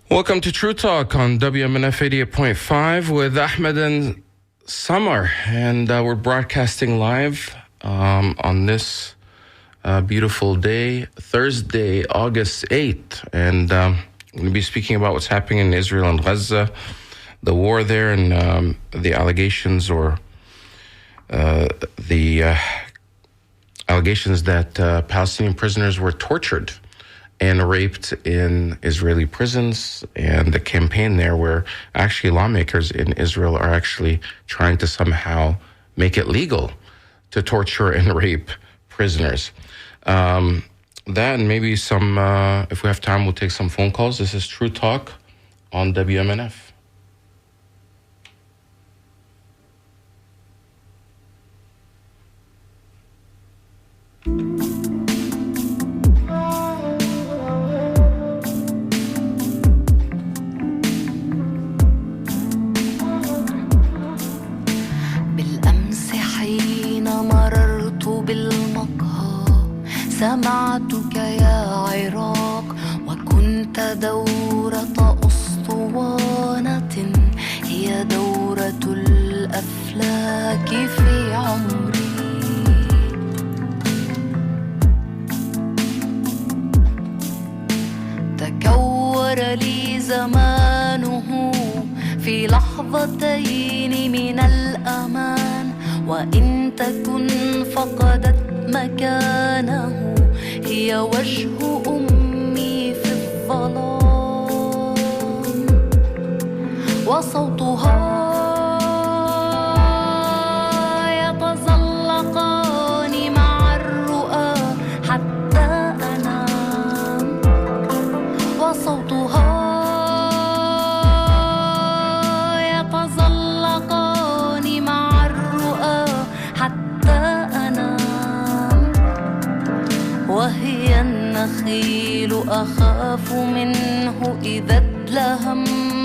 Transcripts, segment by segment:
Welcome to True Talk on WMNF 88.5 with Ahmed and Samar. And we're broadcasting live on this beautiful day, Thursday, August 8th. And we're going to be speaking about what's happening in Israel and Gaza, the war there, and the allegations allegations that Palestinian prisoners were tortured and raped in Israeli prisons, and the campaign there where actually lawmakers in Israel are actually trying to somehow make it legal to torture and rape prisoners. That and maybe some, if we have time, we'll take some phone calls. This is True Talk on WMNF. سمعتك يا عراق وكنت دورة أسطوانة هي دورة الأفلاك في عمري تكور لي زمانه في لحظتين من الأمان وإن تكن فقدت مكانه هي وجه أمي في الظلام وصوتها يتزلقان مع الرؤى حتى أنام وصوتها يتزلقان مع الرؤى حتى أنام وهي النخيل أخاف منه إذا ادلهم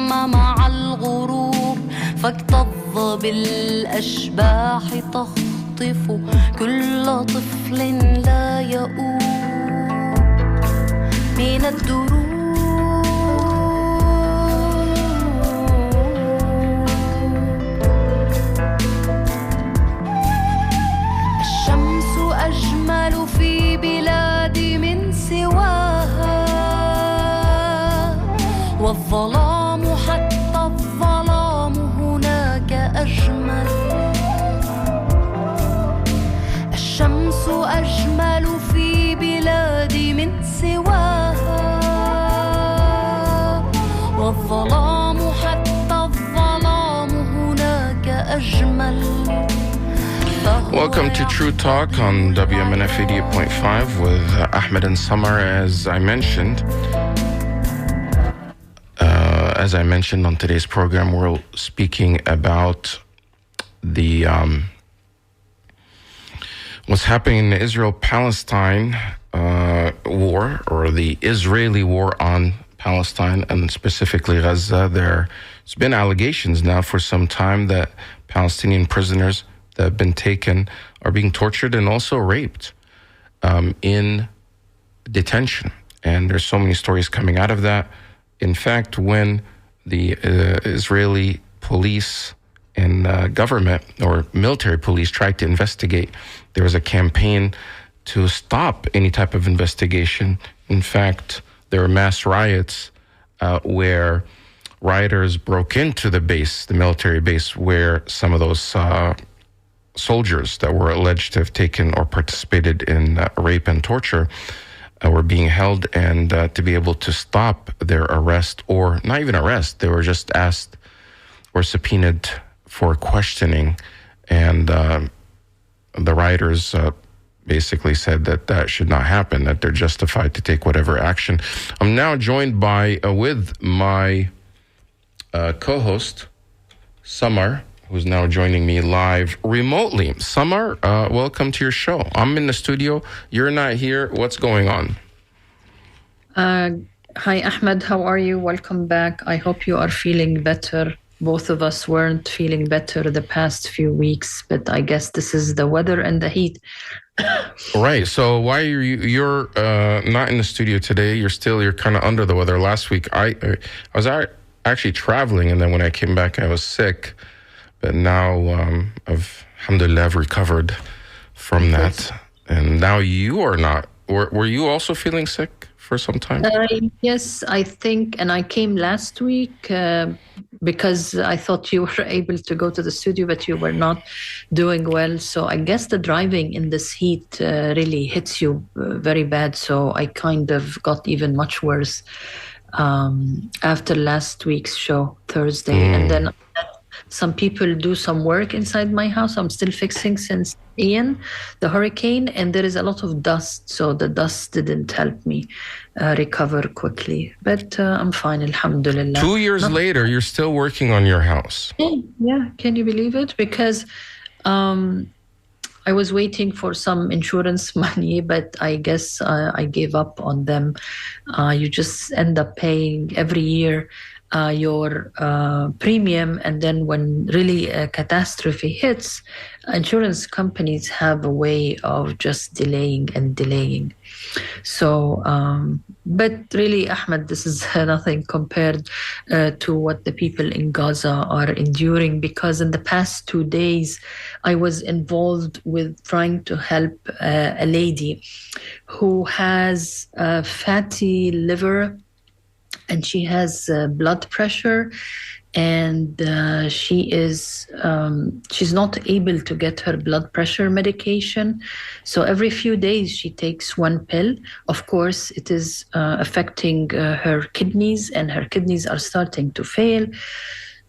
مع الغروب فاكتظ بالأشباح تخطف كل طفل لا يؤوب من الدروب الشمس أجمل في بلادي من سواها والظلام حتى الظلام هناك أجمل الشمس أجمل في بلادي من سواها والظلام حتى الظلام هناك أجمل. Welcome to True Talk on WMNF 88.5 with Ahmed and Samar. As I mentioned on today's program, we're speaking about the what's happening in the Israel-Palestine war, or the Israeli war on Palestine, and specifically Gaza. There's been allegations now for some time that Palestinian prisoners that have been taken are being tortured and also raped in detention. And there's so many stories coming out of that. In fact, when the Israeli police and government or military police tried to investigate, there was a campaign to stop any type of investigation. In fact, there were mass riots where rioters broke into the base, the military base, where some of those soldiers that were alleged to have taken or participated in rape and torture were being held, and to be able to stop their arrest, or not even arrest, they were just asked or subpoenaed for questioning, and the rioters basically said that that should not happen, that they're justified to take whatever action. I'm now joined by with my co-host, Samar, who's now joining me live remotely. Samar, welcome to your show. I'm in the studio. You're not here. What's going on? Hi, Ahmed. How are you? Welcome back. I hope you are feeling better. Both of us weren't feeling better the past few weeks, but I guess this is the weather and the heat. Right. So why are you're not in the studio today? You're kind of under the weather. Last week I was actually traveling, and then when I came back I was sick. But now alhamdulillah, I've recovered from that. And now you are not. Were you also feeling sick for some time? Yes, I think, and I came last week because I thought you were able to go to the studio, but you were not doing well. So I guess the driving in this heat really hits you very bad. So I kind of got even much worse after last week's show, Thursday. And then some people do some work inside my house. I'm still fixing since Ian, the hurricane, and there is a lot of dust. So the dust didn't help me recover quickly. But I'm fine, alhamdulillah. 2 years later, you're still working on your house. Yeah, can you believe it? Because I was waiting for some insurance money, but I guess I gave up on them. You just end up paying every year your premium, and then when really a catastrophe hits, insurance companies have a way of just delaying. So, but really, Ahmed, this is nothing compared to what the people in Gaza are enduring, because in the past 2 days, I was involved with trying to help a lady who has fatty liver, and she has blood pressure, and she's not able to get her blood pressure medication. So every few days she takes one pill. Of course, it is affecting her kidneys, and her kidneys are starting to fail.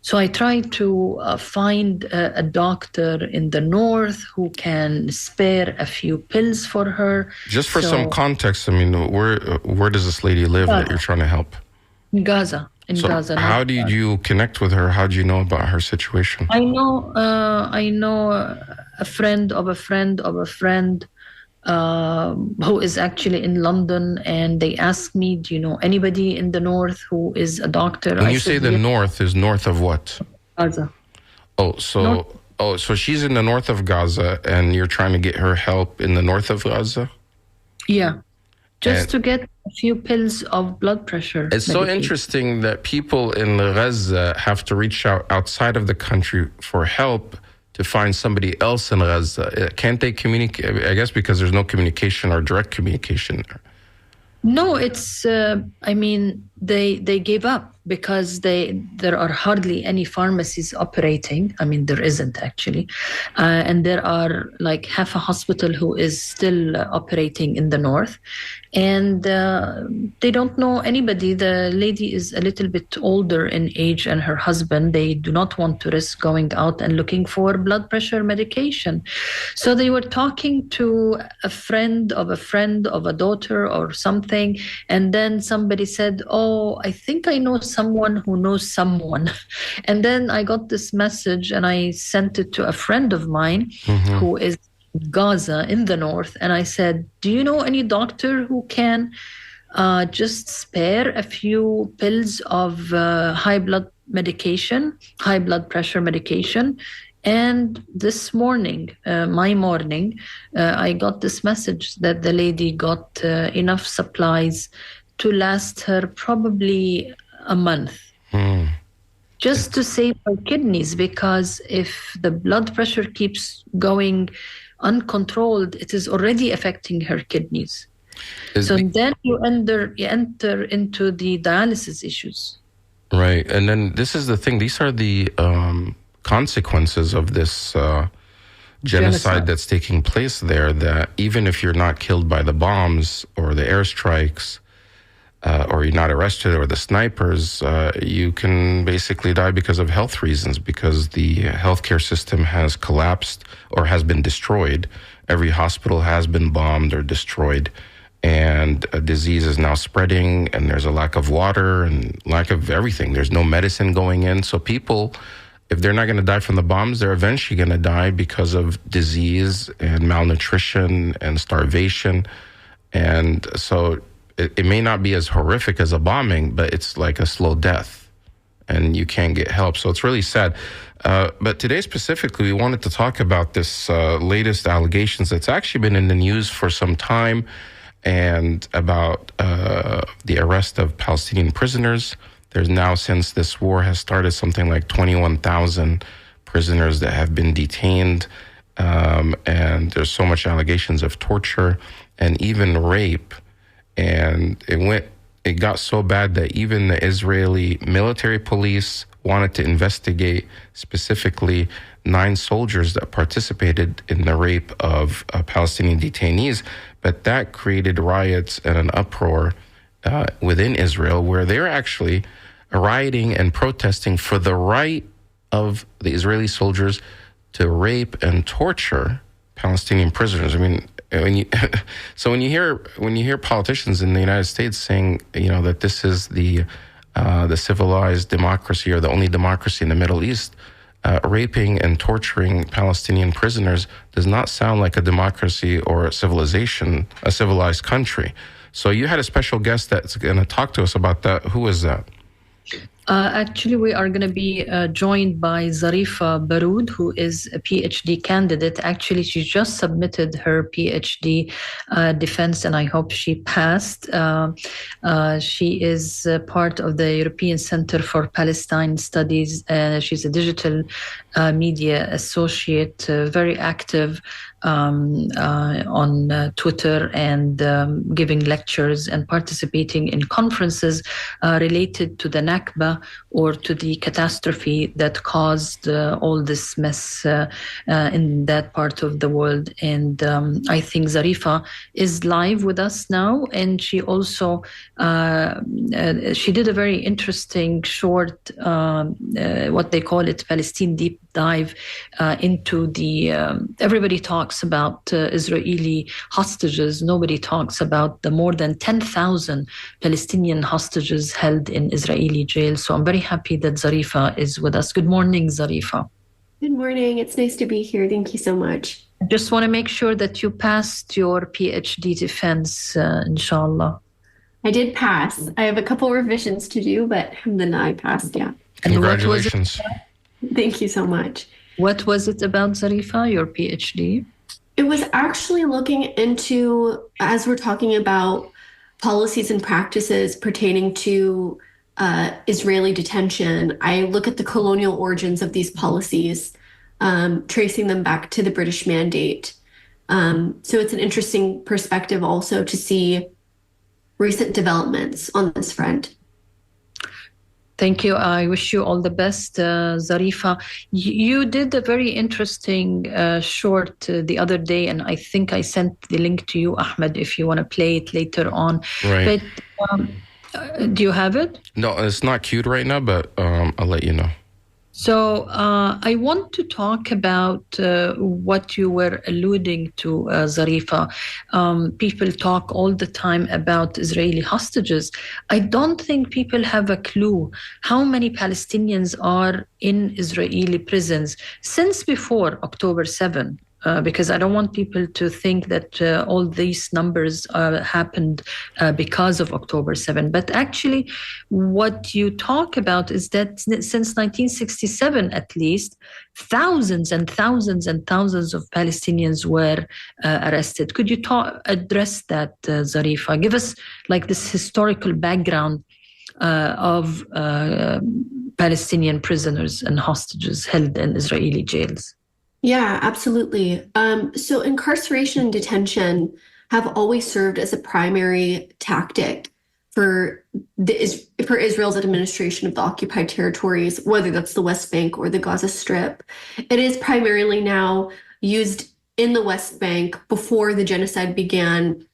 So I tried to find a doctor in the north who can spare a few pills for her. Just for some context, I mean, where does this lady live that you're trying to help? In Gaza. Gaza. How did you connect with her? How did you know about her situation? I know a friend of a friend of a friend who is actually in London, and they asked me, do you know anybody in the north who is a doctor? When you say the north, is north of what? Gaza. So she's in the north of Gaza, and you're trying to get her help in the north of Gaza? Yeah. Just to get a few pills of blood pressure. It's so interesting that people in Gaza have to reach out outside of the country for help to find somebody else in Gaza. Can't they communicate? I guess because there's no communication or direct communication there. No, it's, they gave up because there are hardly any pharmacies operating. I mean, there isn't actually. And there are like half a hospital who is still operating in the north. And they don't know anybody. The lady is a little bit older in age, and her husband, they do not want to risk going out and looking for blood pressure medication. So they were talking to a friend of a daughter or something. And then somebody said, oh, I think I know someone who knows someone. And then I got this message, and I sent it to a friend of mine who is Gaza in the north, and I said, do you know any doctor who can just spare a few pills of high blood pressure medication? And this morning, I got this message that the lady got enough supplies to last her probably a month. Just to save her kidneys, because if the blood pressure keeps going uncontrolled, it is already affecting her kidneys. Then you enter into the dialysis issues. Right. And then this is the thing. These are the consequences of this genocide that's taking place there, that even if you're not killed by the bombs or the airstrikes, or you're not arrested or the snipers, you can basically die because of health reasons, because the healthcare system has collapsed or has been destroyed. Every hospital has been bombed or destroyed, and a disease is now spreading, and there's a lack of water and lack of everything. There's no medicine going in. So people, if they're not going to die from the bombs, they're eventually going to die because of disease and malnutrition and starvation. And so it may not be as horrific as a bombing, but it's like a slow death. and you can't get help. So it's really sad. But today specifically, we wanted to talk about this latest allegations that's actually been in the news for some time, and about the arrest of Palestinian prisoners. There's now, since this war has started, something like 21,000 prisoners that have been detained. And there's so much allegations of torture and even rape. And it got so bad that even the Israeli military police wanted to investigate specifically 9 soldiers that participated in the rape of Palestinian detainees. But that created riots and an uproar within Israel, where they're actually rioting and protesting for the right of the Israeli soldiers to rape and torture Palestinian prisoners. I mean, when you hear politicians in the United States saying, that this is the civilized democracy, or the only democracy in the Middle East, raping and torturing Palestinian prisoners does not sound like a democracy or a civilization, a civilized country. So you had a special guest that's going to talk to us about that. Who is that? Actually, we are going to be joined by Zarifa Baroud, who is a PhD candidate. Actually, she just submitted her PhD defense, and I hope she passed. She is part of the European Center for Palestine Studies. She's a digital media associate, very active on Twitter, and giving lectures and participating in conferences related to the Nakba, or to the catastrophe that caused all this mess in that part of the world. And I think Zarifa is live with us now, and she also she did a very interesting short, what they call it, Palestine deep dive into the everybody talks about Israeli hostages. Nobody talks about the more than 10,000 Palestinian hostages held in Israeli jails. So I'm very happy that Zarifa is with us. Good morning, Zarifa. Good morning. It's nice to be here. Thank you so much. I just want to make sure that you passed your PhD defense, inshallah. I did pass. I have a couple revisions to do, but alhamdulillah, I passed, yeah. Congratulations. Thank you so much. What was it about, Zarifa, your PhD? It was actually looking into, as we're talking about policies and practices pertaining to Israeli detention, I look at the colonial origins of these policies, tracing them back to the British Mandate. So it's an interesting perspective also to see recent developments on this front. Thank you. I wish you all the best, Zarifa. You did a very interesting short the other day, and I think I sent the link to you, Ahmed, if you want to play it later on. Right. But do you have it? No, it's not queued right now, but I'll let you know. So I want to talk about what you were alluding to, Zarifa. People talk all the time about Israeli hostages. I don't think people have a clue how many Palestinians are in Israeli prisons since before October 7. Because I don't want people to think that all these numbers happened because of October 7. But actually, what you talk about is that since 1967, at least, thousands and thousands and thousands of Palestinians were arrested. Could you address that, Zarifa? Give us like this historical background of Palestinian prisoners and hostages held in Israeli jails. Yeah, absolutely. So incarceration and detention have always served as a primary tactic for Israel's administration of the occupied territories, whether that's the West Bank or the Gaza Strip. It is primarily now used in the West Bank before the genocide began,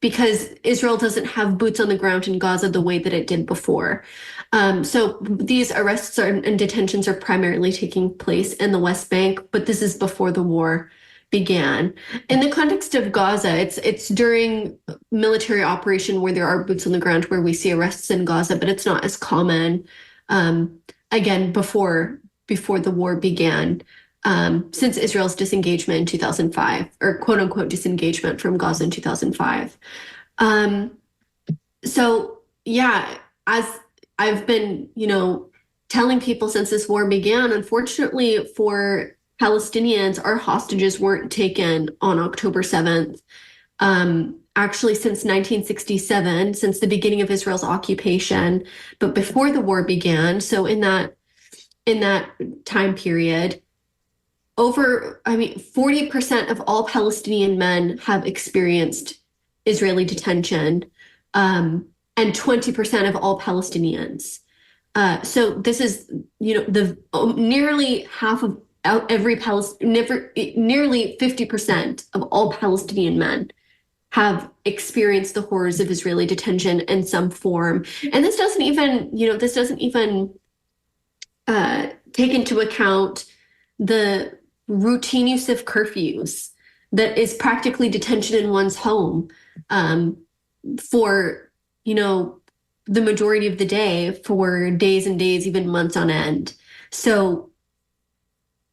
because Israel doesn't have boots on the ground in Gaza the way that it did before. So these arrests and detentions are primarily taking place in the West Bank, but this is before the war began. In the context of Gaza, it's during military operation where there are boots on the ground where we see arrests in Gaza, but it's not as common, again, before the war began, since Israel's disengagement in 2005, or quote unquote disengagement from Gaza in 2005. So yeah, I've been, telling people since this war began, unfortunately for Palestinians, our hostages weren't taken on October 7th. Actually, since 1967, since the beginning of Israel's occupation, but before the war began, so in that time period, 40% of all Palestinian men have experienced Israeli detention, and 20% of all Palestinians. So this is, nearly half of nearly 50% of all Palestinian men have experienced the horrors of Israeli detention in some form. And this doesn't even take into account the routine use of curfews that is practically detention in one's home for, the majority of the day, for days and days, even months on end. So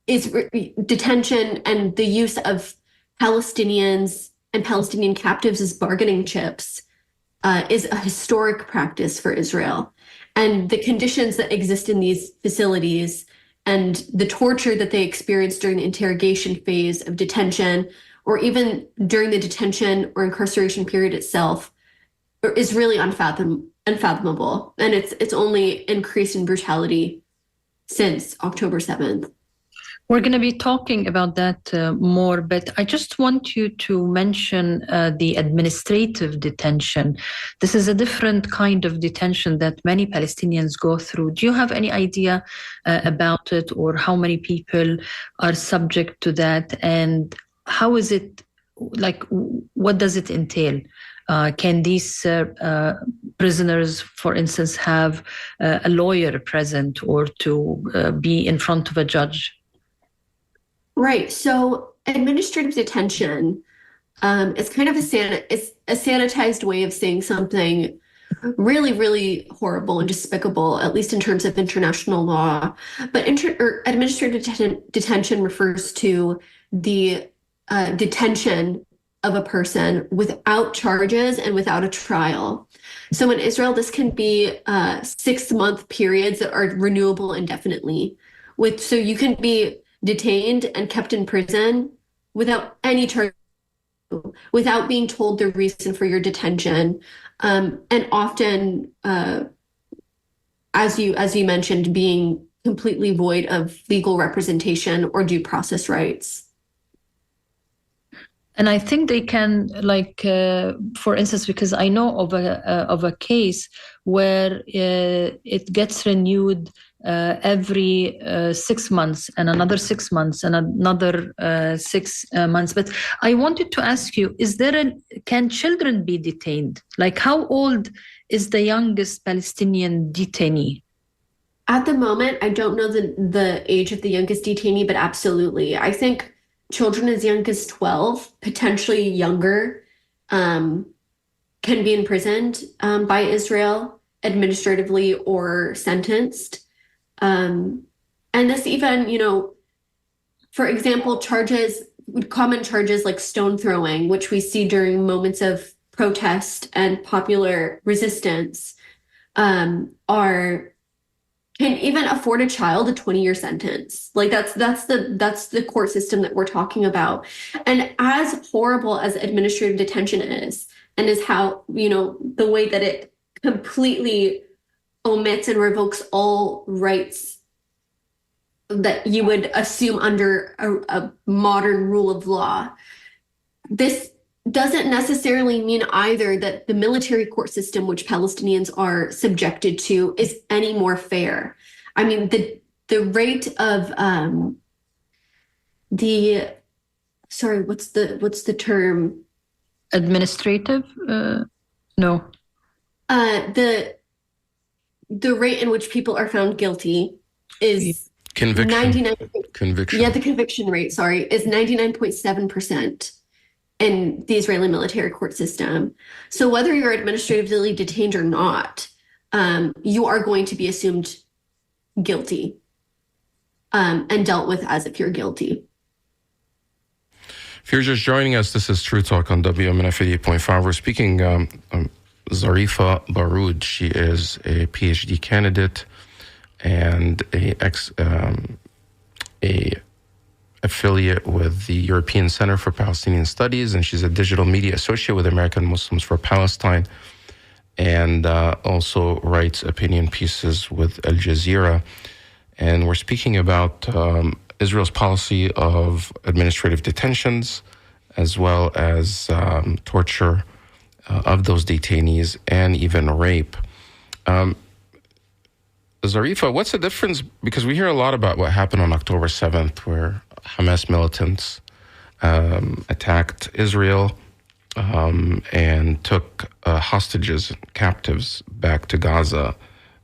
is detention and the use of Palestinians and Palestinian captives as bargaining chips is a historic practice for Israel. And the conditions that exist in these facilities and the torture that they experience during the interrogation phase of detention, or even during the detention or incarceration period itself, is really unfathomable. And it's only increased in brutality since October 7th. We're going to be talking about that more, but I just want you to mention the administrative detention. This is a different kind of detention that many Palestinians go through. Do you have any idea about it, or how many people are subject to that? And how is it, what does it entail? Can these prisoners, for instance, have a lawyer present or to be in front of a judge? Right. So administrative detention is kind of a sanitized way of saying something really, really horrible and despicable, at least in terms of international law. But administrative detention refers to the detention of a person without charges and without a trial. So in Israel, this can be 6-month periods that are renewable indefinitely. So you can be detained and kept in prison without any charge, without being told the reason for your detention, and often, as you mentioned, being completely void of legal representation or due process rights. And I think they can, for instance, because I know of a case where it gets renewed every 6 months, and another 6 months, and another 6 months. But I wanted to ask you: can children be detained? How old is the youngest Palestinian detainee? At the moment, I don't know the age of the youngest detainee, but absolutely, I think children as young as 12, potentially younger, can be imprisoned by Israel administratively or sentenced. And this even, for example, common charges like stone throwing, which we see during moments of protest and popular resistance, can even afford a child a 20-year sentence. That's the court system that we're talking about. And as horrible as administrative detention is, and is how, the way that it completely omits and revokes all rights that you would assume under a modern rule of law, this doesn't necessarily mean either that the military court system, which Palestinians are subjected to, is any more fair. I mean, the rate of what's the term? Administrative? No. The rate in which people are found guilty is conviction. Yeah, the conviction rate, is 99.7%. in the Israeli military court system. So whether you're administratively detained or not, you are going to be assumed guilty and dealt with as if you're guilty. If you're just joining us, this is True Talk on WMNF 88.5. We're speaking Zarifa Baroud. She is a PhD candidate and a affiliate with the European Center for Palestinian Studies, and she's a digital media associate with American Muslims for Palestine, and also writes opinion pieces with Al Jazeera. And we're speaking about Israel's policy of administrative detentions, as well as torture of those detainees, and even rape. Zarifa, what's the difference? Because we hear a lot about what happened on October 7th, where Hamas militants attacked Israel and took hostages, captives back to Gaza.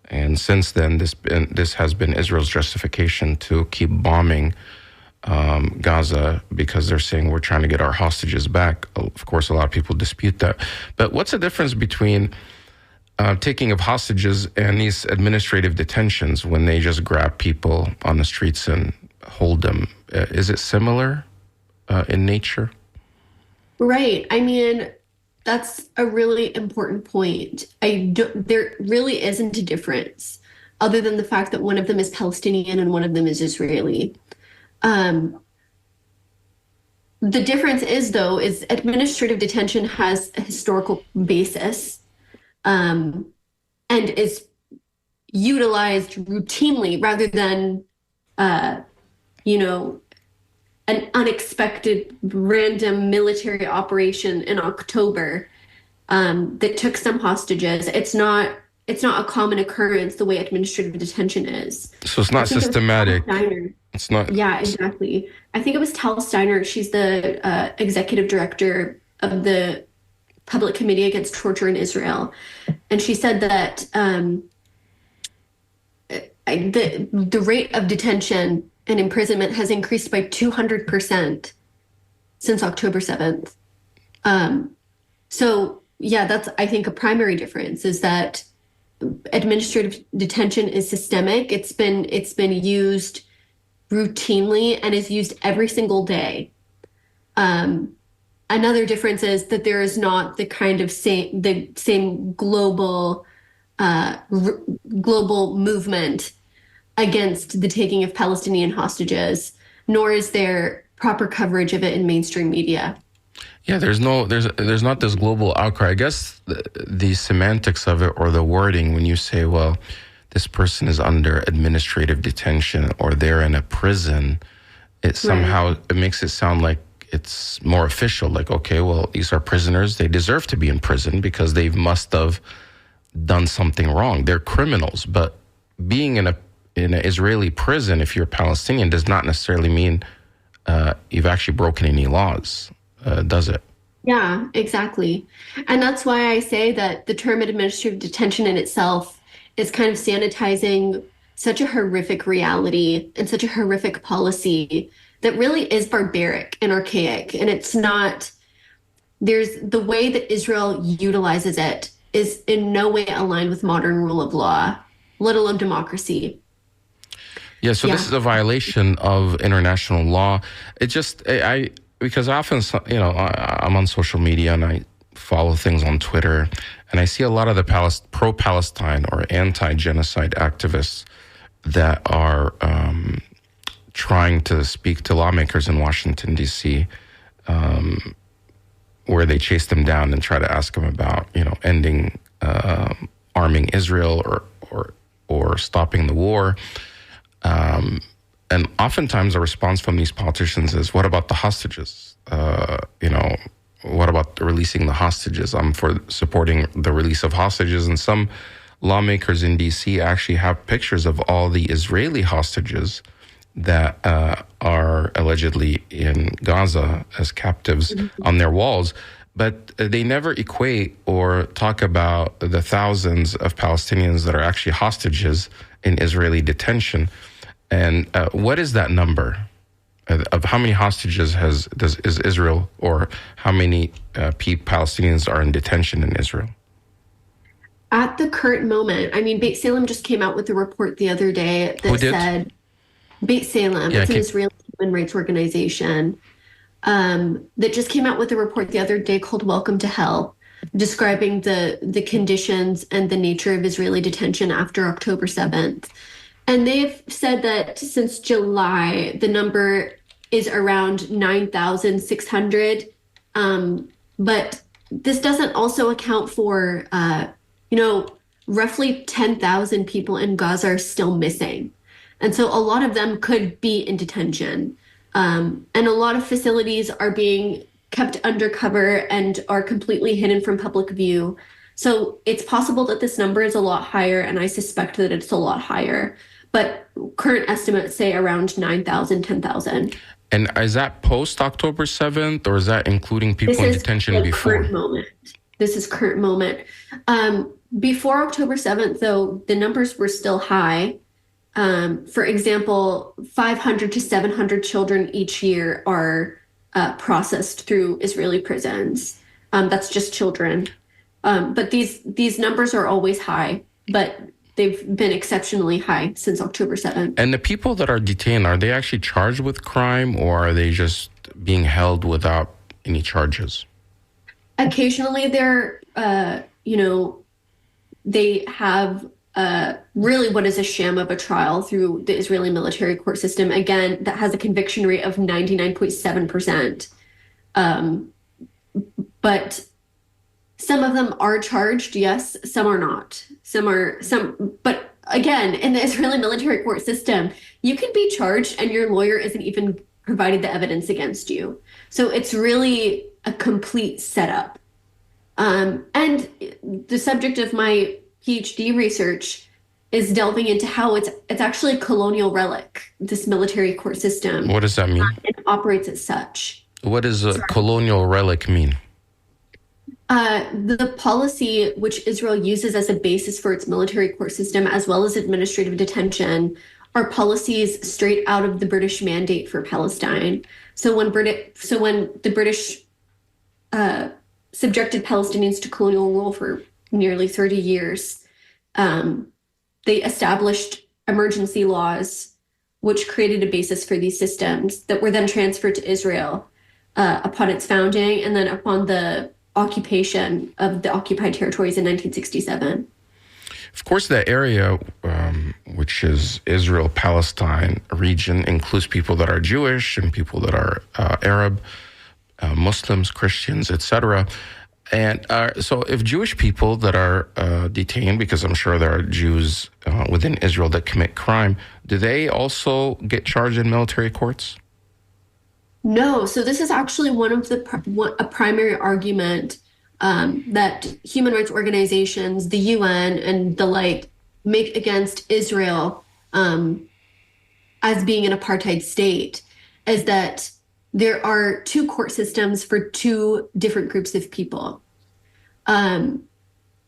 And since then, this has been Israel's justification to keep bombing Gaza, because they're saying we're trying to get our hostages back. Of course, a lot of people dispute that. But what's the difference between taking of hostages and these administrative detentions when they just grab people on the streets and hold them? Is it similar in nature? Right. I mean, that's a really important point. There really isn't a difference other than the fact that one of them is Palestinian and one of them is Israeli. The difference is, though, is administrative detention has a historical basis and is utilized routinely rather than, an unexpected random military operation in October that took some hostages. It's not a common occurrence the way administrative detention is. So it's not systematic. It's not. Yeah, exactly. I think it was Tal Steiner. She's the executive director of the Public Committee Against Torture in Israel. And she said that the rate of detention and imprisonment has increased by 200% since October 7th. So yeah, that's, I think, a primary difference is that administrative detention is systemic. It's been used routinely and is used every single day. Another difference is that there is not the kind of same global movement against the taking of Palestinian hostages, nor is there proper coverage of it in mainstream media. Yeah, there's not this global outcry. I guess the semantics of it, or the wording, when you say, well, this person is under administrative detention or they're in a prison, it somehow it makes it sound like it's more official. Like, okay, well, these are prisoners. They deserve to be in prison because they must have done something wrong. They're criminals. But being in an Israeli prison, if you're Palestinian, does not necessarily mean you've actually broken any laws, does it? Yeah, exactly. And that's why I say that the term administrative detention in itself is kind of sanitizing such a horrific reality and such a horrific policy that really is barbaric and archaic. And it's not, there's the way that Israel utilizes it is in no way aligned with modern rule of law, let alone democracy. Yeah, so this is a violation of international law. It just, because often, I'm on social media and I follow things on Twitter, and I see a lot of the pro-Palestine or anti-genocide activists that are trying to speak to lawmakers in Washington, D.C., where they chase them down and try to ask them about, ending arming Israel or stopping the war. And oftentimes the response from these politicians is, what about the hostages? What about releasing the hostages? I'm for supporting the release of hostages. And some lawmakers in D.C. actually have pictures of all the Israeli hostages that are allegedly in Gaza as captives on their walls. But they never equate or talk about the thousands of Palestinians that are actually hostages in Israeli detention. And what is that number of how many hostages is Israel, or how many Palestinians are in detention in Israel? At the current moment, Beit Salem just came out with a report the other day that said, Beit Salem, it's an Israeli human rights organization, that just came out with a report the other day called Welcome to Hell. describing the conditions and the nature of Israeli detention after October 7th. And they've said that since July, the number is around 9,600. But this doesn't also account for, roughly 10,000 people in Gaza are still missing. And so a lot of them could be in detention. And a lot of facilities are being kept undercover and are completely hidden from public view. So it's possible that this number is a lot higher, and I suspect that it's a lot higher. But current estimates say around 9,000, 10,000. And is that post October 7th, or is that including people in detention before? Current moment. This is current moment. Before October 7th, though, the numbers were still high. For example, 500 to 700 children each year are processed through Israeli prisons. That's just children. But these numbers are always high, but they've been exceptionally high since October 7th. And the people that are detained, are they actually charged with crime, or are they just being held without any charges? Occasionally they're, they have really what is a sham of a trial through the Israeli military court system. Again, that has a conviction rate of 99.7%. But some of them are charged, yes, some are not. But again, in the Israeli military court system, you can be charged and your lawyer isn't even provided the evidence against you. So it's really a complete setup. And the subject of my PhD research is delving into how it's actually a colonial relic, this military court system. What does that mean? It operates as such. What does a colonial relic mean? The policy which Israel uses as a basis for its military court system, as well as administrative detention, are policies straight out of the British Mandate for Palestine. So when the British subjected Palestinians to colonial rule for nearly 30 years, they established emergency laws, which created a basis for these systems that were then transferred to Israel upon its founding and then upon the occupation of the occupied territories in 1967. Of course, that area, which is Israel-Palestine region, includes people that are Jewish and people that are Arab, Muslims, Christians, etc. And so if Jewish people that are detained, because I'm sure there are Jews within Israel that commit crime, do they also get charged in military courts? No. So this is actually a primary argument that human rights organizations, the UN and the like, make against Israel as being an apartheid state, is that there are two court systems for two different groups of people.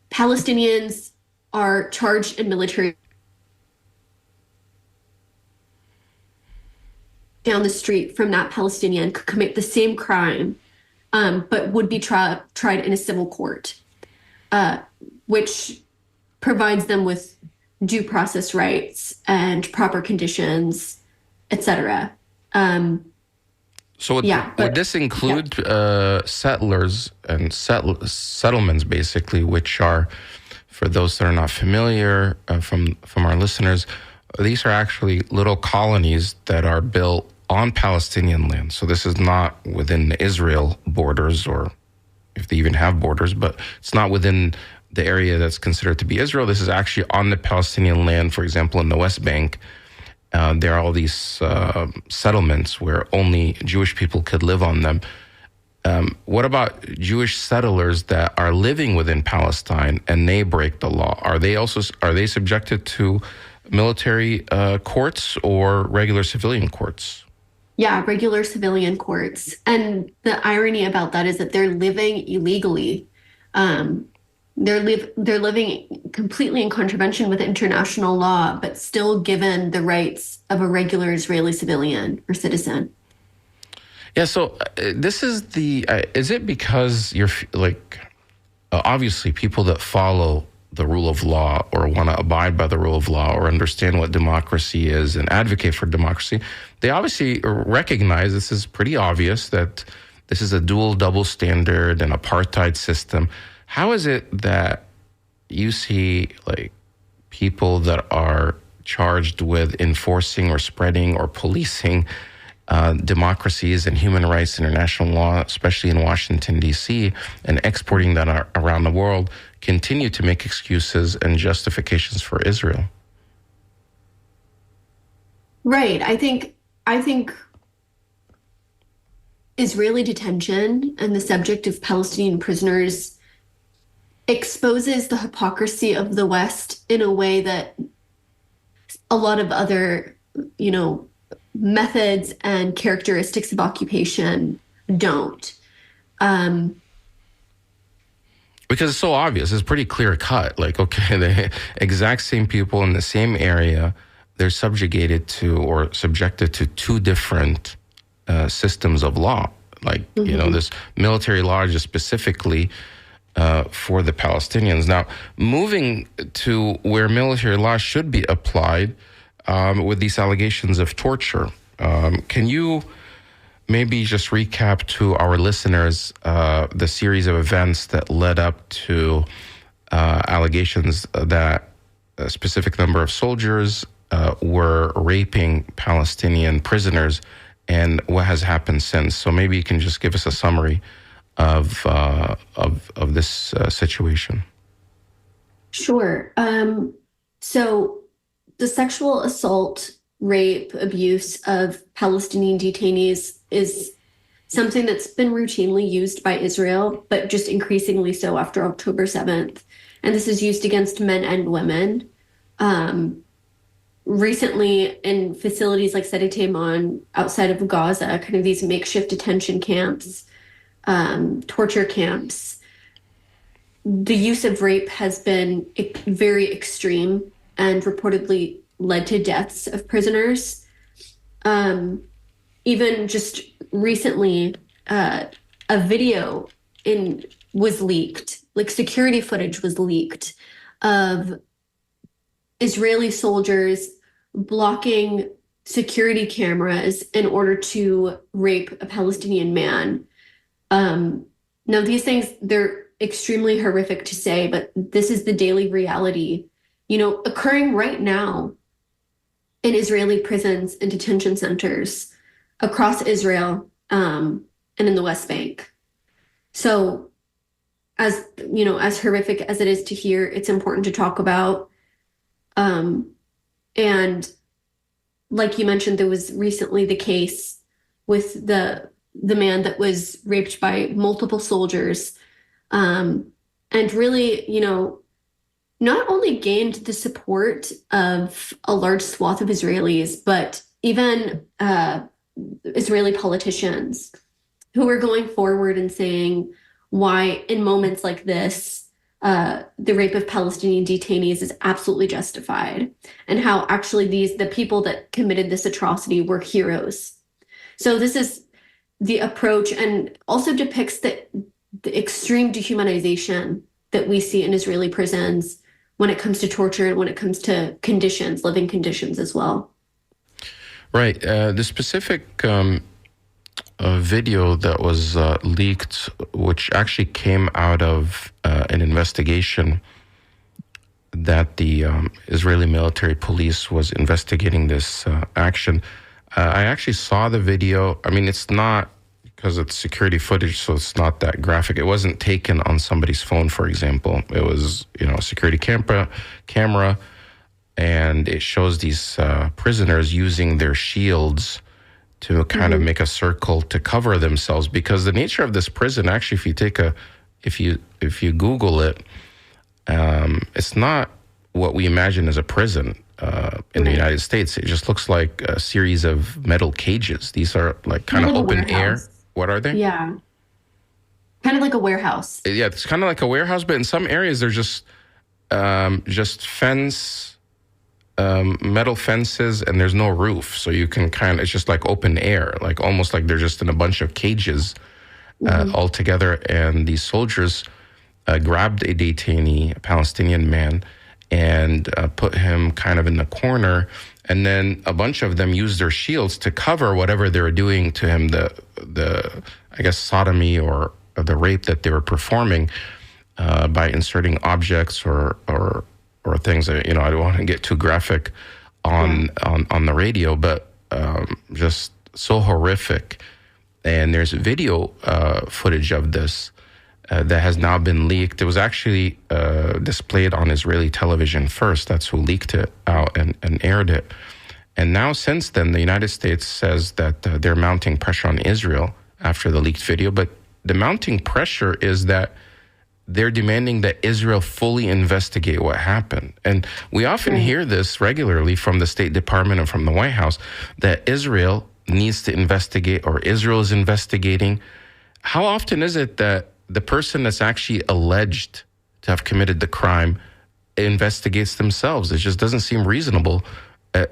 Palestinians are charged in military down the street from that Palestinian could commit the same crime, but would be tried in a civil court, which provides them with due process rights and proper conditions, etc. So would this include settlers and settlements, basically, which are, for those that are not familiar from our listeners, these are actually little colonies that are built on Palestinian land. So this is not within the Israel borders, or if they even have borders, but it's not within the area that's considered to be Israel. This is actually on the Palestinian land. For example, in the West Bank, there are all these settlements where only Jewish people could live on them. What about Jewish settlers that are living within Palestine and they break the law? Are they subjected to military courts or regular civilian courts? Yeah, regular civilian courts. And the irony about that is that they're living illegally. They're living completely in contravention with international law, but still given the rights of a regular Israeli civilian or citizen. Yeah, so this is is it because you're obviously people that follow the rule of law or want to abide by the rule of law or understand what democracy is and advocate for democracy, they obviously recognize this is pretty obvious that this is a double standard and apartheid system. How is it that you see like people that are charged with enforcing or spreading or policing democracies and human rights, international law, especially in Washington, D.C., and exporting that around the world, continue to make excuses and justifications for Israel? Right. I think Israeli detention and the subject of Palestinian prisoners exposes the hypocrisy of the West in a way that a lot of other, methods and characteristics of occupation don't. Because it's so obvious. It's pretty clear cut. Like, okay, the exact same people in the same area, they're subjugated to or subjected to two different systems of law. Like, this military law just specifically for the Palestinians. Now, moving to where military law should be applied with these allegations of torture, can you maybe just recap to our listeners the series of events that led up to allegations that a specific number of soldiers were raping Palestinian prisoners and what has happened since? So maybe you can just give us a summary of this situation. Sure. So the sexual assault, rape, abuse of Palestinian detainees is something that's been routinely used by Israel, but just increasingly so after October 7th. And this is used against men and women. Recently, in facilities like Sede Taiman outside of Gaza, kind of these makeshift detention camps, torture camps, the use of rape has been very extreme and reportedly led to deaths of prisoners. Even just recently, a video was leaked, like security footage was leaked of Israeli soldiers blocking security cameras in order to rape a Palestinian man. Now, these things, they're extremely horrific to say, but this is the daily reality, occurring right now in Israeli prisons and detention centers across Israel and in the West Bank. So as horrific as it is to hear, it's important to talk about. And like you mentioned, there was recently the case with the man that was raped by multiple soldiers, and really, not only gained the support of a large swath of Israelis, but even Israeli politicians who are going forward and saying why in moments like this, the rape of Palestinian detainees is absolutely justified, and how actually the people that committed this atrocity were heroes. So this is the approach, and also depicts the extreme dehumanization that we see in Israeli prisons when it comes to torture and when it comes to living conditions as well. Right. The specific video that was leaked, which actually came out of an investigation that the Israeli military police was investigating this action. I actually saw the video. I mean, it's not, because it's security footage, so it's not that graphic. It wasn't taken on somebody's phone, for example. It was, a security camera, and it shows these prisoners using their shields to kind of make a circle to cover themselves, because the nature of this prison, actually, if you Google it, it's not what we imagine as a prison in the United States. It just looks like a series of metal cages. These are like kind of open air. What are they? Yeah. Kind of like a warehouse. Yeah, it's kind of like a warehouse, but in some areas they're just fence, metal fences, and there's no roof. So you can it's just like open air, like almost like they're just in a bunch of cages all together. And these soldiers grabbed a detainee, a Palestinian man, and put him kind of in the corner. And then a bunch of them used their shields to cover whatever they were doing to him, the I guess, sodomy or the rape that they were performing. by inserting objects or things that, I don't want to get too graphic on the radio, but just so horrific. And there's video footage of this that has now been leaked. It was actually displayed on Israeli television first. That's who leaked it out and aired it. And now, since then, the United States says that they're mounting pressure on Israel after the leaked video. But the mounting pressure is that they're demanding that Israel fully investigate what happened. And we often hear this regularly from the State Department and from the White House, that Israel needs to investigate, or Israel is investigating. How often is it that the person that's actually alleged to have committed the crime investigates themselves? It just doesn't seem reasonable.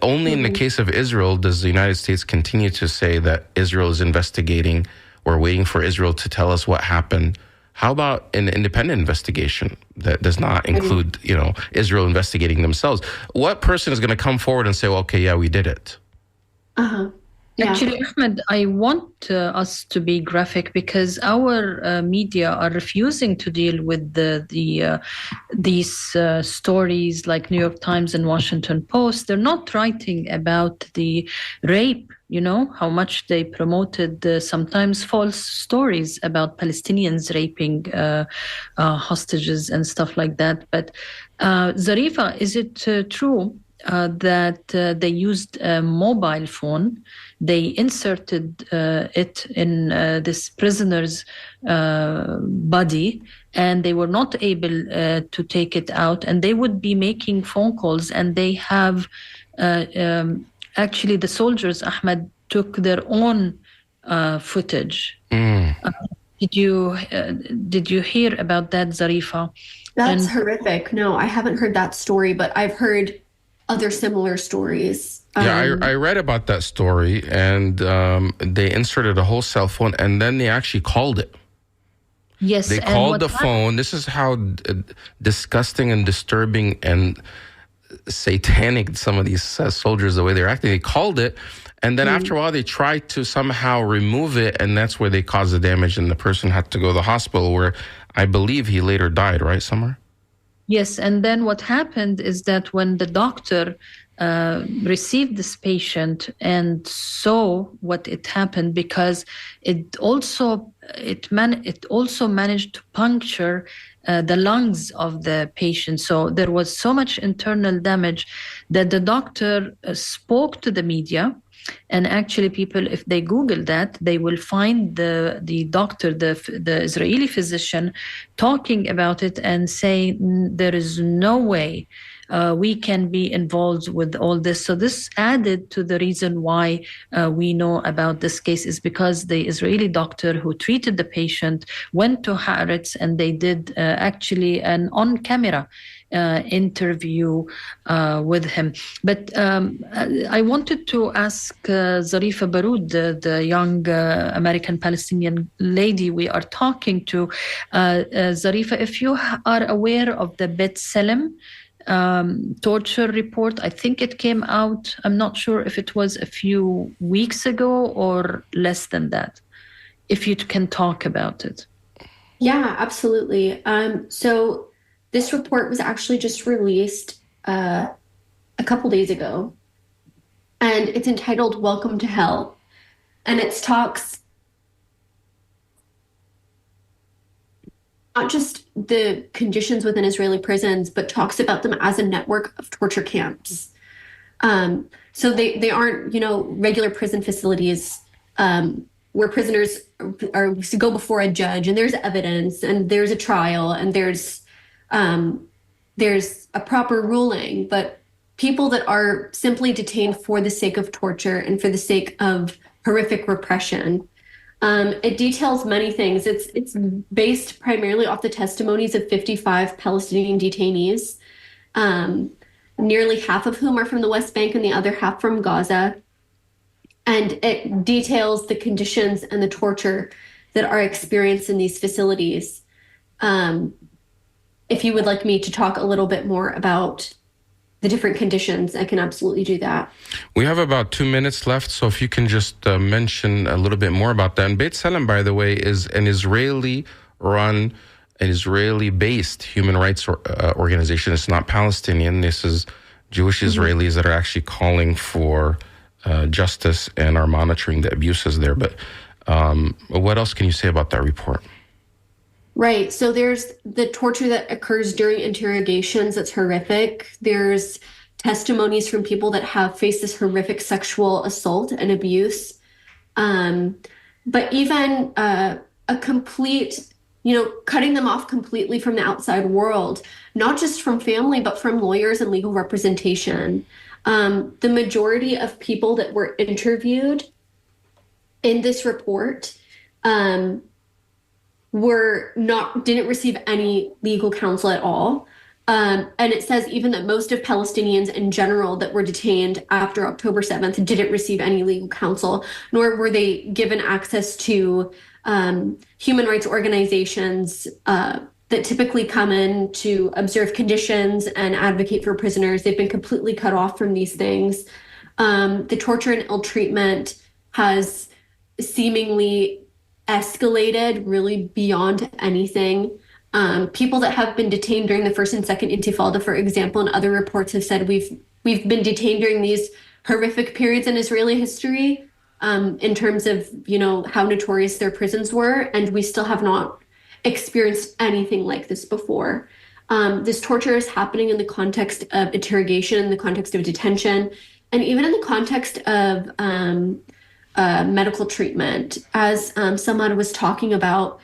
Only in the case of Israel does the United States continue to say that Israel is investigating. We're waiting for Israel to tell us what happened. How about an independent investigation that does not include, Israel investigating themselves? What person is going to come forward and say, well, okay, yeah, we did it? Uh-huh. Yeah. Actually, Ahmed, I want us to be graphic because our media are refusing to deal with these stories like New York Times and Washington Post. They're not writing about the rape, how much they promoted sometimes false stories about Palestinians raping hostages and stuff like that. But Zarifa, is it true that they used a mobile phone? They inserted it in this prisoner's body, and they were not able to take it out. And they would be making phone calls, and they have actually the soldiers, Ahmed, took their own footage. Did you hear about that, Zarifa? That's horrific. No, I haven't heard that story, but I've heard other similar stories. I read about that story, and they inserted a whole cell phone, and then they actually called it. Yes, they called the phone. This is how disgusting and disturbing and satanic some of these soldiers, the way they're acting. They called it, and then after a while, they tried to somehow remove it, and that's where they caused the damage, and the person had to go to the hospital, where I believe he later died, right, Samar? Yes, and then what happened is that when the doctor received this patient and saw what it happened, because it also managed to puncture the lungs of the patient. So there was so much internal damage that the doctor spoke to the media. And actually, people, if they Google that, they will find the doctor, the Israeli physician, talking about it and saying there is no way we can be involved with all this. So this added to the reason why we know about this case, is because the Israeli doctor who treated the patient went to Haaretz, and they did actually an on-camera interview with him. But I wanted to ask Zarifa Baroud, the young American Palestinian lady we are talking to. Zarifa, if you are aware of the Bet Salem torture report, I think it came out, I'm not sure if it was a few weeks ago or less than that, if you can talk about it. Yeah, absolutely. So this report was actually just released a couple days ago, and it's entitled Welcome to Hell. And it talks not just the conditions within Israeli prisons, but talks about them as a network of torture camps. So they aren't, regular prison facilities where prisoners are to go before a judge, and there's evidence, and there's a trial, and there's a proper ruling. But people that are simply detained for the sake of torture and for the sake of horrific repression. It details many things. It's based primarily off the testimonies of 55 Palestinian detainees, nearly half of whom are from the West Bank and the other half from Gaza. And it details the conditions and the torture that are experienced in these facilities. If you would like me to talk a little bit more about the different conditions, I can absolutely do that. We have about 2 minutes left, so if you can just mention a little bit more about that. And Beit Salem, by the way, is an Israeli-run an Israeli-based human rights organization. It's not Palestinian. This is Jewish Israelis that are actually calling for justice and are monitoring the abuses there. But what else can you say about that report? Right. So there's the torture that occurs during interrogations. That's horrific. There's testimonies from people that have faced this horrific sexual assault and abuse. But even a complete, cutting them off completely from the outside world, not just from family, but from lawyers and legal representation. The majority of people that were interviewed in this report didn't receive any legal counsel at all. And it says even that most of Palestinians in general that were detained after October 7th didn't receive any legal counsel, nor were they given access to human rights organizations that typically come in to observe conditions and advocate for prisoners. They've been completely cut off from these things. The torture and ill treatment has seemingly escalated really beyond anything. People that have been detained during the first and second Intifada, for example, and other reports have said we've been detained during these horrific periods in Israeli history, in terms of how notorious their prisons were, and we still have not experienced anything like this before. This torture is happening in the context of interrogation, in the context of detention, and even in the context of medical treatment. As Samar was talking about,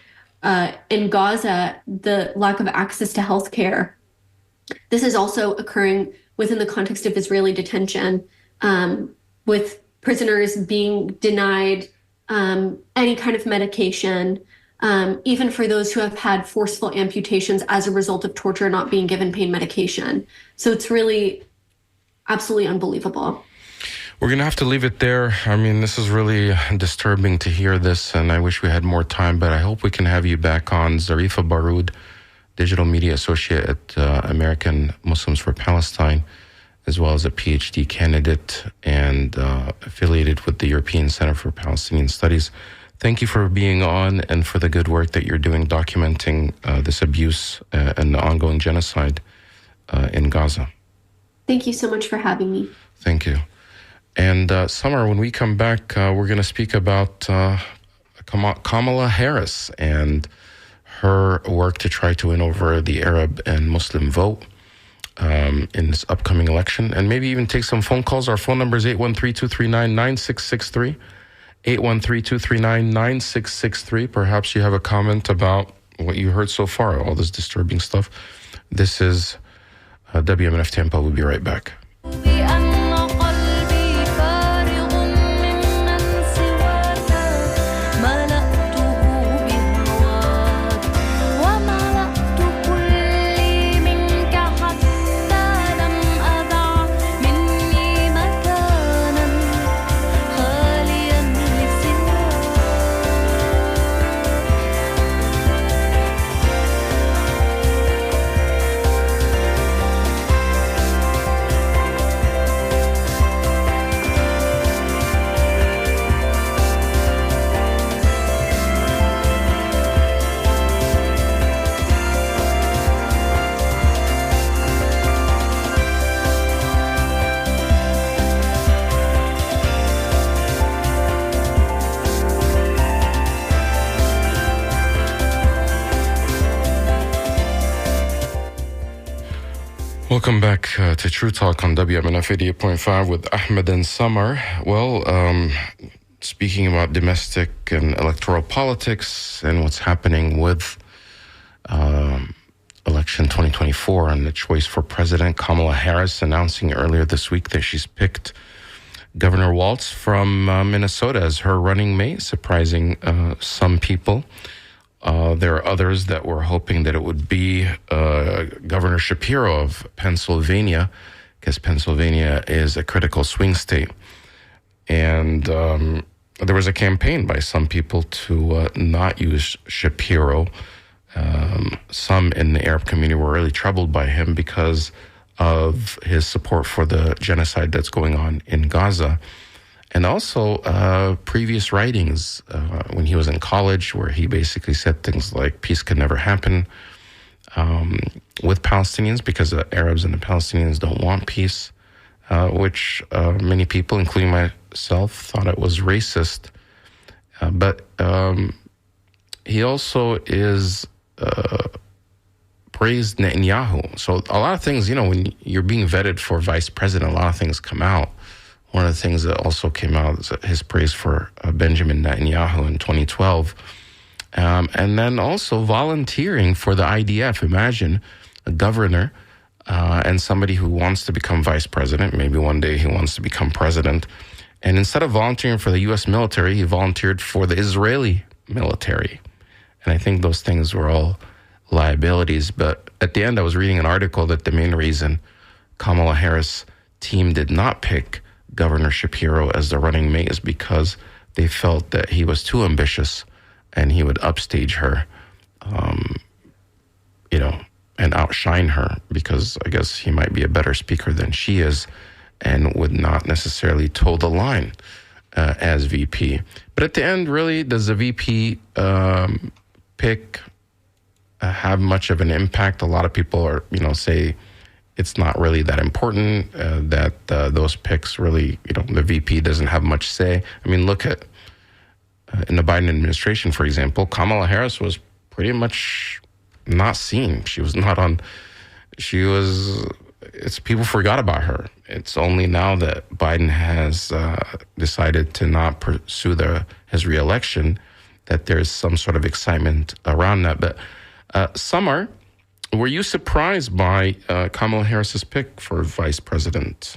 in Gaza, the lack of access to healthcare. This is also occurring within the context of Israeli detention, with prisoners being denied any kind of medication, even for those who have had forceful amputations as a result of torture, not being given pain medication. So it's really absolutely unbelievable. We're going to have to leave it there. I mean, this is really disturbing to hear this, and I wish we had more time, but I hope we can have you back on. Zarifa Baroud, Digital Media Associate at American Muslims for Palestine, as well as a PhD candidate and affiliated with the European Center for Palestinian Studies. Thank you for being on and for the good work that you're doing documenting this abuse and the ongoing genocide in Gaza. Thank you so much for having me. Thank you. And Samar, when we come back, we're going to speak about Kamala Harris and her work to try to win over the Arab and Muslim vote in this upcoming election, and maybe even take some phone calls. Our phone number is 813-239-9663, 813-239-9663. Perhaps you have a comment about what you heard so far, all this disturbing stuff. This is WMNF Tampa. We'll be right back. Welcome back to True Talk on WMNF 88.5 with Ahmed and Samar. Well, speaking about domestic and electoral politics and what's happening with election 2024 and the choice for president, Kamala Harris announcing earlier this week that she's picked Governor Walz from Minnesota as her running mate, surprising some people. There are others that were hoping that it would be Governor Shapiro of Pennsylvania, because Pennsylvania is a critical swing state. And there was a campaign by some people to not use Shapiro. Some in the Arab community were really troubled by him because of his support for the genocide that's going on in Gaza. and also previous writings when he was in college, where he basically said things like peace could never happen with Palestinians because the Arabs and the Palestinians don't want peace, which many people, including myself, thought it was racist. But he also is praised Netanyahu. So a lot of things, when you're being vetted for vice president, a lot of things come out. One of the things that also came out is his praise for Benjamin Netanyahu in 2012. And then also volunteering for the IDF. Imagine a governor and somebody who wants to become vice president. Maybe one day he wants to become president. And instead of volunteering for the U.S. military, he volunteered for the Israeli military. And I think those things were all liabilities. But at the end, I was reading an article that the main reason Kamala Harris' team did not pick Governor Shapiro as the running mate is because they felt that he was too ambitious and he would upstage her, and outshine her, because I guess he might be a better speaker than she is and would not necessarily toe the line as VP. But at the end, really, does the VP pick have much of an impact? A lot of people are, say it's not really that important, that those picks really, the VP doesn't have much say. I mean, look at in the Biden administration, for example, Kamala Harris was pretty much not seen. She was not on, people forgot about her. It's only now that Biden has decided to not pursue his reelection that there's some sort of excitement around that. But Samar, were you surprised by Kamala Harris's pick for vice president?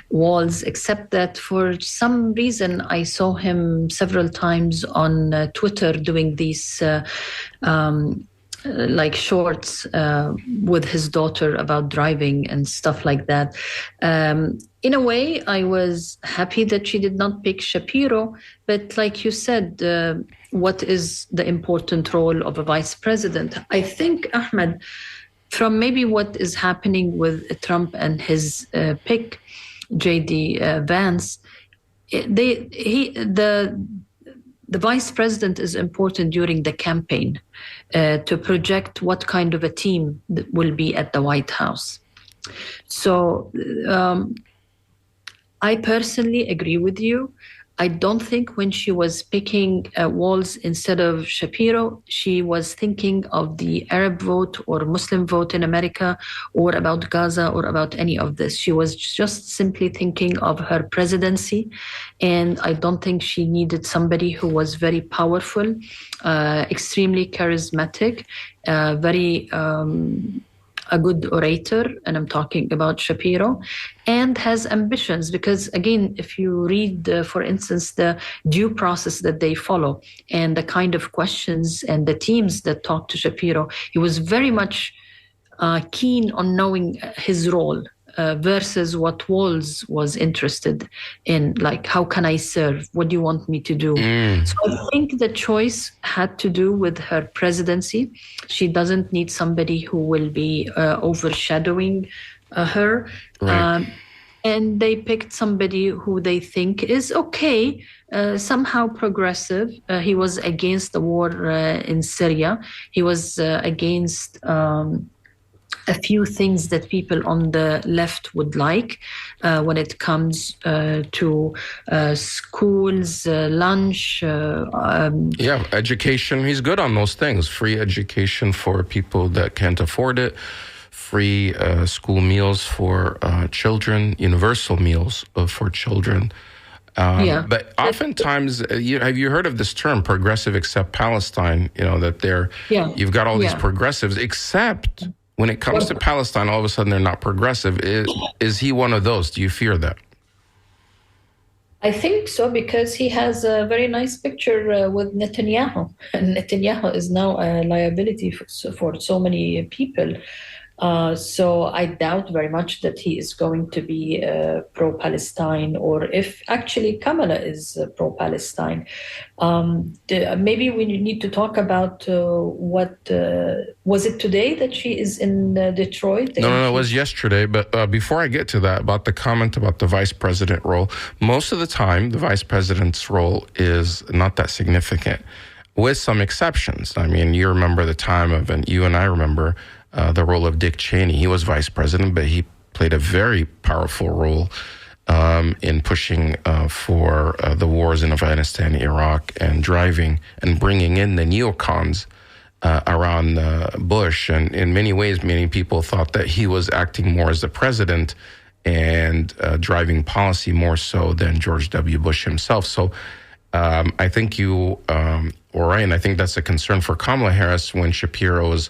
Walls, except that for some reason I saw him several times on Twitter doing these shorts with his daughter about driving and stuff like that. In a way, I was happy that she did not pick Shapiro, but like you said, what is the important role of a vice president? I think, Ahmed, from maybe what is happening with Trump and his pick, J.D. Vance, the vice president is important during the campaign to project what kind of a team will be at the White House. So I personally agree with you. I don't think when she was picking Walz instead of Shapiro, she was thinking of the Arab vote or Muslim vote in America or about Gaza or about any of this. She was just simply thinking of her presidency. And I don't think she needed somebody who was very powerful, extremely charismatic, very a good orator, and I'm talking about Shapiro, and has ambitions. Because again, if you read, for instance, the due process that they follow and the kind of questions and the teams that talk to Shapiro, he was very much keen on knowing his role versus what Walz was interested in, like, how can I serve? What do you want me to do? So I think the choice had to do with her presidency. She doesn't need somebody who will be overshadowing her. Right. And they picked somebody who they think is okay, somehow progressive. He was against the war in Syria. He was against a few things that people on the left would like when it comes to schools, lunch. Education. He's good on those things. Free education for people that can't afford it. Free school meals for children. Universal meals for children. But oftentimes, have you heard of this term, progressive except Palestine? That you've got all these progressives, except when it comes to Palestine, all of a sudden they're not progressive. Is he one of those? Do you fear that? I think so, because he has a very nice picture with Netanyahu. And Netanyahu is now a liability for so many people. So I doubt very much that he is going to be pro-Palestine, or if actually Kamala is pro-Palestine. Maybe we need to talk about what was it today that she is in Detroit? No, it was yesterday. But before I get to that, about the comment about the vice president role, most of the time, the vice president's role is not that significant, with some exceptions. I mean, you remember the time of, and you and I remember the role of Dick Cheney. He was vice president, but he played a very powerful role in pushing for the wars in Afghanistan, Iraq, and driving and bringing in the neocons around Bush. And in many ways, many people thought that he was acting more as the president and driving policy more so than George W. Bush himself. So I think you were right, and I think that's a concern for Kamala Harris when Shapiro is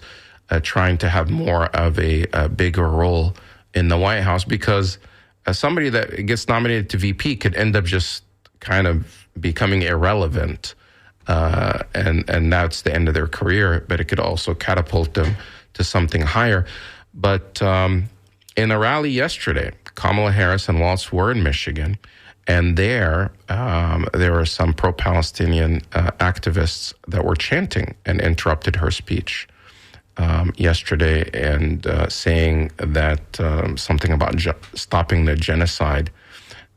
trying to have more of a bigger role in the White House, because somebody that gets nominated to VP could end up just kind of becoming irrelevant, and that's the end of their career, but it could also catapult them to something higher. But in a rally yesterday, Kamala Harris and Waltz were in Michigan, and there were some pro-Palestinian activists that were chanting and interrupted her speech yesterday, and saying that something about stopping the genocide.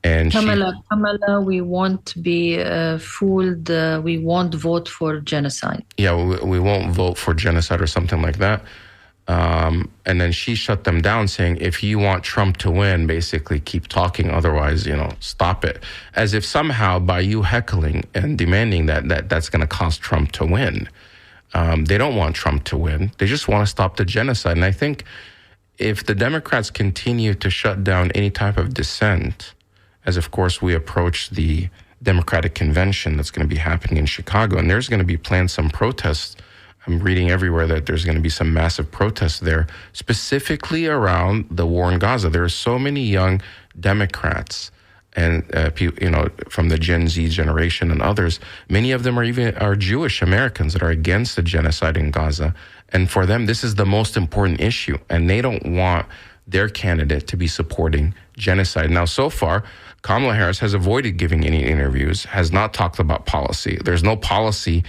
And Kamala, we won't be fooled. We won't vote for genocide. Yeah, we won't vote for genocide or something like that. And then she shut them down, saying, if you want Trump to win, basically keep talking. Otherwise, stop it. As if somehow by you heckling and demanding that's going to cause Trump to win. They don't want Trump to win. They just want to stop the genocide. And I think if the Democrats continue to shut down any type of dissent, as of course we approach the Democratic convention that's going to be happening in Chicago, and there's going to be planned some protests. I'm reading everywhere that there's going to be some massive protests there, specifically around the war in Gaza. There are so many young Democrats and from the Gen Z generation and others. Many of them are Jewish Americans that are against the genocide in Gaza. And for them, this is the most important issue. And they don't want their candidate to be supporting genocide. Now, so far, Kamala Harris has avoided giving any interviews, has not talked about policy. There's no policy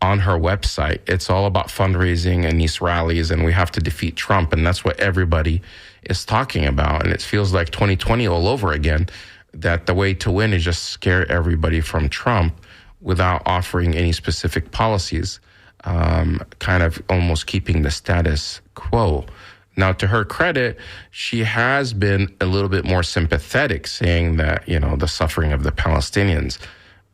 on her website. It's all about fundraising and these rallies, and we have to defeat Trump. And that's what everybody is talking about. And it feels like 2020 all over again, that the way to win is just scare everybody from Trump without offering any specific policies, kind of almost keeping the status quo. Now, to her credit, she has been a little bit more sympathetic, saying that, the suffering of the Palestinians.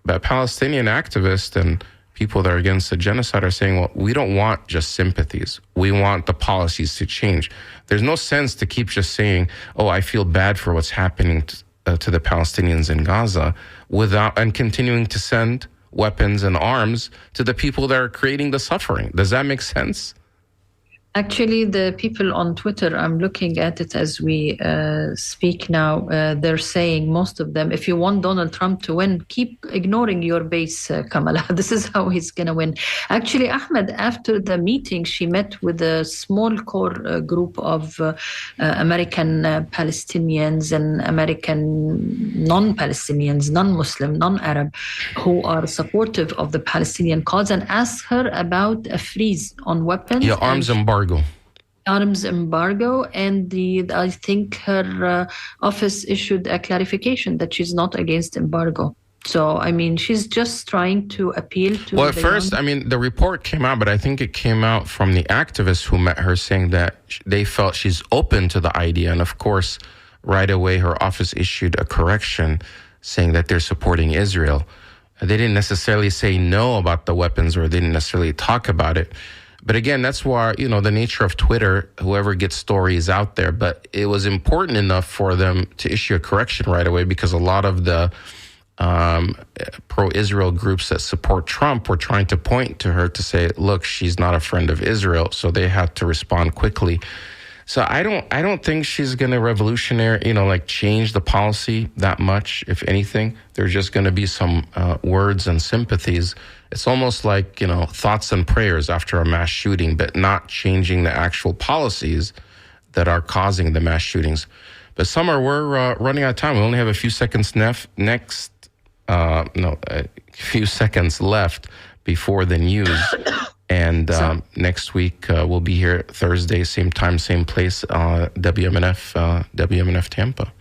But Palestinian activists and people that are against the genocide are saying, well, we don't want just sympathies. We want the policies to change. There's no sense to keep just saying, oh, I feel bad for what's happening to the Palestinians in Gaza, and continuing to send weapons and arms to the people that are creating the suffering. Does that make sense? Actually, the people on Twitter, I'm looking at it as we speak now, they're saying, most of them, if you want Donald Trump to win, keep ignoring your base, Kamala. This is how he's going to win. Actually, Ahmed, after the meeting, she met with a small core group of American Palestinians and American non-Palestinians, non-Muslim, non-Arab, who are supportive of the Palestinian cause, and asked her about a freeze on weapons. Yeah, arms embargo. And I think her office issued a clarification that she's not against embargo. So, she's just trying to appeal to... Well, at first, the report came out, but I think it came out from the activists who met her, saying that they felt she's open to the idea. And of course, right away, her office issued a correction saying that they're supporting Israel. They didn't necessarily say no about the weapons, or they didn't necessarily talk about it. But again, that's why, the nature of Twitter, whoever gets stories out there. But it was important enough for them to issue a correction right away, because a lot of the pro-Israel groups that support Trump were trying to point to her to say, look, she's not a friend of Israel. So they had to respond quickly. So I don't think she's going to revolutionary, change the policy that much. If anything, there's just going to be some words and sympathies. It's almost like, thoughts and prayers after a mass shooting, but not changing the actual policies that are causing the mass shootings. But Samar, we're running out of time. We only have a few seconds a few seconds left before the news. And next week we'll be here Thursday, same time, same place, WMNF Tampa.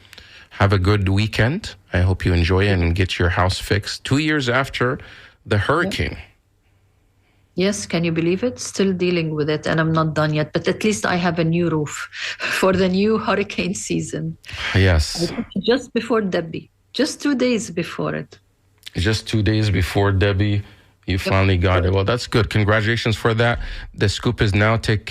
Have a good weekend. I hope you enjoy it and get your house fixed. 2 years after the hurricane. Yes, can you believe it? Still dealing with it, and I'm not done yet. But at least I have a new roof for the new hurricane season. Yes. Just before Debbie. Just 2 days before it. Just 2 days before Debbie, you finally got it. Well, that's good. Congratulations for that. The scoop is now take